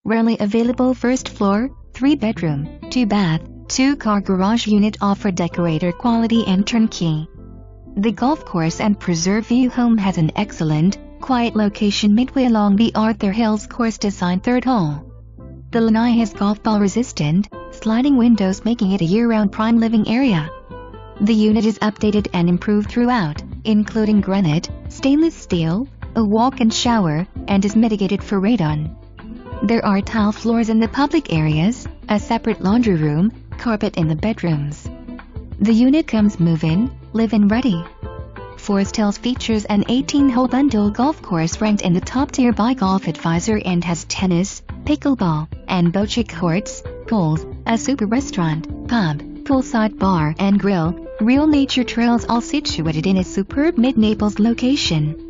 Rarely available first floor, 3-bedroom, 2-bath, 2-car garage unit offer decorator quality and turnkey. The golf course and preserve view home has an excellent, quiet location midway along the Arthur Hills course design 3rd hole. The lanai has golf ball resistant, sliding windows making it a year-round prime living area. The unit is updated and improved throughout, including granite, stainless steel, a walk-in shower, and is mitigated for radon. There are tile floors in the public areas, a separate laundry room, carpet in the bedrooms. The unit comes move-in, live-in ready. Forest Hills features an 18-hole bundle golf course ranked in the top tier by Golf Advisor and has tennis, pickleball, and bocce courts, pools, a super restaurant, pub, poolside bar and grill, real nature trails all situated in a superb mid-Naples location.